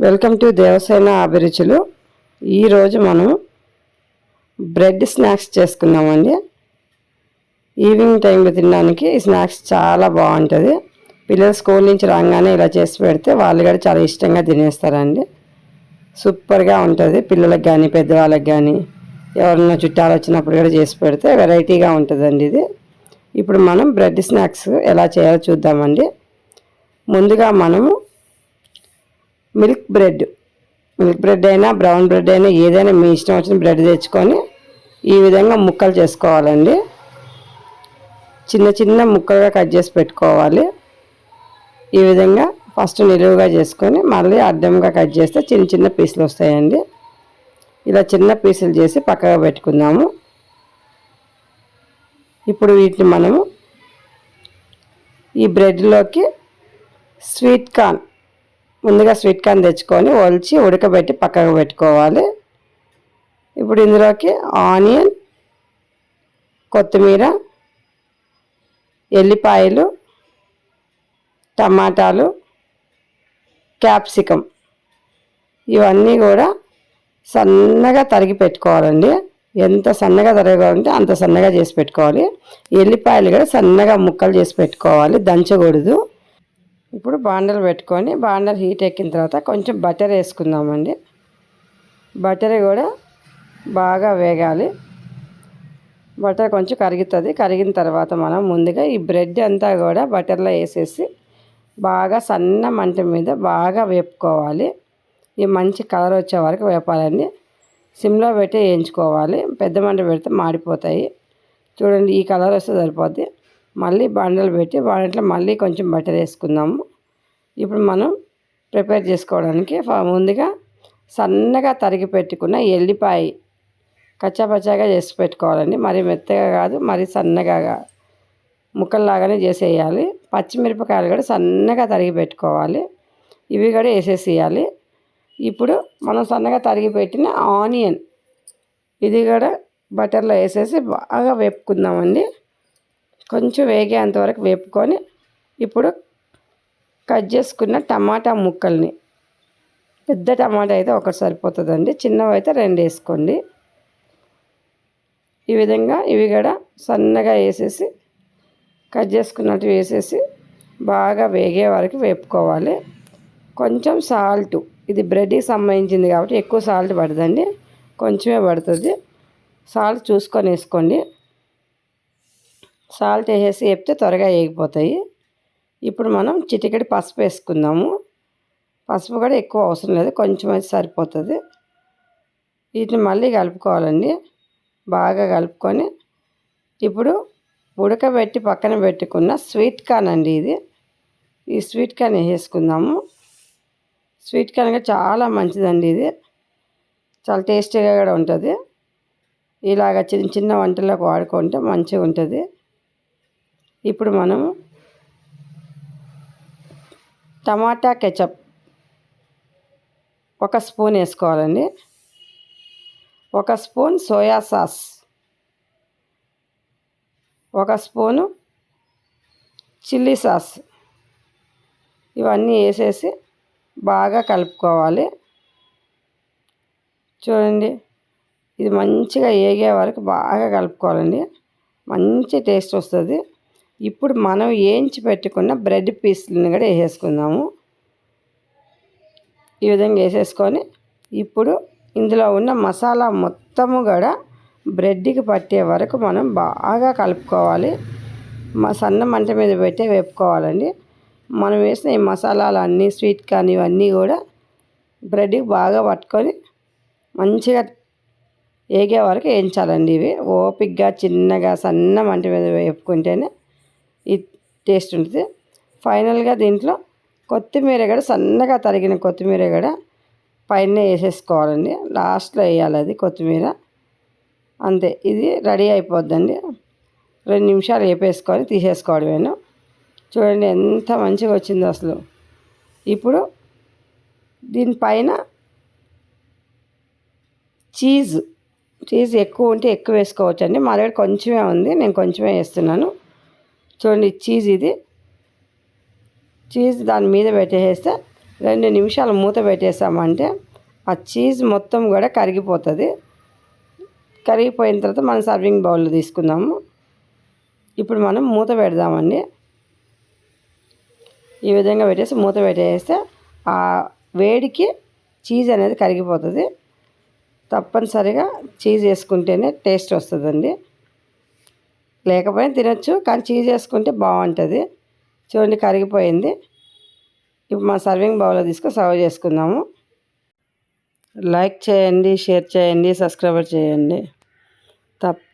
Welcome to Devasena అభిరుచులు. ఈరోజు మనం బ్రెడ్ స్నాక్స్ చేసుకున్నామండి. ఈవినింగ్ టైంలో తినడానికి ఈ స్నాక్స్ చాలా బాగుంటుంది. పిల్లలు స్కూల్ నుంచి రాగానే ఇలా చేసి పెడితే వాళ్ళు కూడా చాలా ఇష్టంగా తినేస్తారండి. సూపర్గా ఉంటుంది. పిల్లలకు కానీ పెద్దవాళ్ళకి కానీ ఎవరైనా చుట్టాలు వచ్చినప్పుడు కూడా చేసి పెడితే వెరైటీగా ఉంటుందండి ఇది. ఇప్పుడు మనం బ్రెడ్ స్నాక్స్ ఎలా చేయాలో చూద్దామండి. ముందుగా మనము మిల్క్ బ్రెడ్ అయినా బ్రౌన్ బ్రెడ్ అయినా ఏదైనా మీ ఇష్టం వచ్చిన బ్రెడ్ తెచ్చుకొని ఈ విధంగా ముక్కలు చేసుకోవాలండి. చిన్న చిన్న ముక్కలుగా కట్ చేసి పెట్టుకోవాలి. ఈ విధంగా ఫస్ట్ నిలువుగా చేసుకొని మళ్ళీ అడ్డంగా కట్ చేస్తే చిన్న చిన్న పీసులు వస్తాయండి. ఇలా చిన్న పీసులు చేసి పక్కగా పెట్టుకుందాము. ఇప్పుడు వీటిని మనము ఈ బ్రెడ్లోకి ముందుగా స్వీట్ కార్న్ తెచ్చుకొని ఒలిచి ఉడకబెట్టి పక్కకు పెట్టుకోవాలి. ఇప్పుడు ఇందులోకి ఆనియన్, కొత్తిమీర, ఎల్లిపాయలు, టమాటాలు, క్యాప్సికమ్ ఇవన్నీ కూడా సన్నగా తరిగి పెట్టుకోవాలండి. ఎంత సన్నగా తరగాలంటే అంత సన్నగా చేసి పెట్టుకోవాలి. ఎల్లిపాయలు కూడా సన్నగా ముక్కలు చేసి పెట్టుకోవాలి, దంచకూడదు. ఇప్పుడు బాండలు పెట్టుకొని బాండలు హీట్ ఎక్కిన తర్వాత కొంచెం బటర్ వేసుకుందామండి. బటర్ కూడా బాగా వేగాలి. బటర్ కొంచెం కరుగుతుంది. కరిగిన తర్వాత మనం ముందుగా ఈ బ్రెడ్ అంతా కూడా బటర్లో వేసేసి బాగా సన్న మంట మీద బాగా వేపుకోవాలి. ఈ మంచి కలర్ వచ్చే వరకు వేపాలండి. సిమ్లో పెట్టి వేయించుకోవాలి. పెద్ద మంట పెడితే మాడిపోతాయి. చూడండి, ఈ కలర్ వస్తే సరిపోద్ది. మళ్ళీ బాండలు పెట్టి బాండలో మళ్ళీ కొంచెం బటర్ వేసుకుందాము. ఇప్పుడు మనం ప్రిపేర్ చేసుకోవడానికి ముందుగా సన్నగా తరిగి పెట్టుకున్న ఎల్లిపాయ కచ్చాపచ్చాగా చేసి పెట్టుకోవాలండి. మరి మెత్తగా కాదు, మరి సన్నగా ముక్కల్లాగానే చేసేయాలి. పచ్చిమిరపకాయలు కూడా సన్నగా తరిగి పెట్టుకోవాలి. ఇవి కూడా వేసేసేయాలి. ఇప్పుడు మనం సన్నగా తరిగి పెట్టిన ఆనియన్ ఇది కూడా బటర్లో వేసేసి బాగా వేపుకుందామండి. కొంచెం వేగేంతవరకు వేపుకొని ఇప్పుడు కట్ చేసుకున్న టమాటా ముక్కల్ని, పెద్ద టమాటా అయితే ఒకటి సరిపోతుందండి, చిన్నవి అయితే 2 వేసుకోండి. ఈ విధంగా ఇవి కూడా సన్నగా వేసేసి కట్ చేసుకున్నట్టు వేసేసి బాగా వేగే వరకు వేపుకోవాలి. కొంచెం సాల్ట్, ఇది బ్రెడ్కి సంబంధించింది కాబట్టి ఎక్కువ సాల్ట్ పడదండి, కొంచెమే పడుతుంది. సాల్ట్ చూసుకొని వేసుకోండి. సాల్ట్ వేసేసి వేపితే త్వరగా వేగిపోతాయి. ఇప్పుడు మనం చిటికెడు పసుపు వేసుకుందాము. పసుపు కూడా ఎక్కువ అవసరం లేదు, కొంచెం అయితే సరిపోతుంది. వీటిని మళ్ళీ కలుపుకోవాలండి. బాగా కలుపుకొని ఇప్పుడు ఉడకబెట్టి పక్కన పెట్టుకున్న స్వీట్ కార్న్ అండి ఇది. ఈ స్వీట్ కార్న్ వేసుకుందాము. స్వీట్ కార్న్ కూడా చాలా మంచిదండి. ఇది చాలా టేస్టీగా కూడా ఉంటుంది. ఇలాగ చిన్న చిన్న వంటలకు వాడుకుంటే మంచిగా ఉంటుంది. ఇప్పుడు మనము టమాటా కెచప్ 1 స్పూన్ వేసుకోవాలండి. 1 spoon soya sauce, 1 spoon chilli sauce ఇవన్నీ వేసేసి బాగా కలుపుకోవాలి. చూడండి, ఇది మంచిగా వేగే వరకు బాగా కలుపుకోవాలండి. మంచి టేస్ట్ వస్తుంది. ఇప్పుడు మనం వేయించి పెట్టుకున్న బ్రెడ్ పీస్లను కూడా వేసేసుకుందాము. ఈ విధంగా వేసేసుకొని ఇప్పుడు ఇందులో ఉన్న మసాలా మొత్తము కూడా బ్రెడ్కి పట్టే వరకు మనం బాగా కలుపుకోవాలి. సన్న మంట మీద పెట్టే వేపుకోవాలండి. మనం వేసిన ఈ మసాలాలు అన్నీ, స్వీట్ కార్న్ ఇవన్నీ కూడా బ్రెడ్కి బాగా పట్టుకొని మంచిగా వేగే వరకు వేయించాలండి. ఇవి ఓపిక్గా చిన్నగా సన్న మంట మీద వేపుకుంటేనే ఈ టేస్ట్ ఉంటుంది. ఫైనల్గా దీంట్లో కొత్తిమీర కూడా సన్నగా తరిగిన కొత్తిమీర కూడా పైన వేసేసుకోవాలండి. లాస్ట్లో వేయాలి అది కొత్తిమీర. అంతే, ఇది రెడీ అయిపోద్దండి. 2 నిమిషాలు వేపేసుకొని తీసేసుకోవడమేను. చూడండి ఎంత మంచిగా వచ్చిందో అసలు. ఇప్పుడు దీనిపైన చీజ్ ఎక్కువ ఉంటే ఎక్కువ వేసుకోవచ్చు అండి. మా దగ్గర కొంచెమే ఉంది, నేను కొంచెమే వేస్తున్నాను. చూడండి, చీజ్ దాని మీద పెట్టేస్తే 2 నిమిషాలు మూత పెట్టేసామంటే ఆ చీజ్ మొత్తం కూడా కరిగిపోతుంది. కరిగిపోయిన తర్వాత మనం సర్వింగ్ బౌల్లో తీసుకుందాము. ఇప్పుడు మనం మూత పెడదామండి. ఈ విధంగా పెట్టేసి మూత పెట్టేస్తే ఆ వేడికి చీజ్ అనేది కరిగిపోతుంది. తప్పనిసరిగా చీజ్ వేసుకుంటేనే టేస్ట్ వస్తుందండి. లేకపోయినా తినొచ్చు, కానీ చీజ్ వేసుకుంటే బాగుంటుంది. చూడండి కరిగిపోయింది. ఇప్పుడు మా సర్వింగ్ బౌల్లో తీసుకొని సర్వ్ చేసుకుందాము. లైక్ చేయండి, షేర్ చేయండి, సబ్స్క్రైబ్ చేయండి.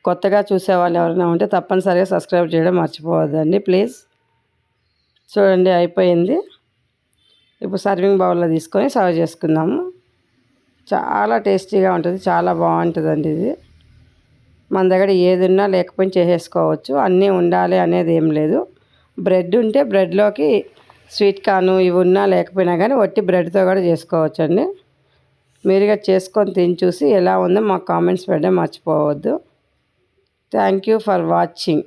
కొత్తగా చూసే వాళ్ళు ఎవరైనా ఉంటే తప్పనిసరిగా సబ్స్క్రైబ్ చేయడం మర్చిపోవద్దండి ప్లీజ్. చూడండి అయిపోయింది. ఇప్పుడు సర్వింగ్ బౌల్లో తీసుకొని సర్వ్ చేసుకుందాము. చాలా టేస్టీగా ఉంటుంది, చాలా బాగుంటుందండి ఇది. మన దగ్గర ఏది ఉన్నా లేకపోయినా చేసేసుకోవచ్చు. అన్నీ ఉండాలి అనేది ఏం లేదు. బ్రెడ్ ఉంటే బ్రెడ్లోకి స్వీట్ కార్న్ ఇవి ఉన్నా లేకపోయినా కానీ వట్టి బ్రెడ్తో కూడా చేసుకోవచ్చండి. మీరుగా చేసుకొని తిని చూసి ఎలా ఉందో మాకు కామెంట్స్ పెట్టడం మర్చిపోవద్దు. Thank you for watching.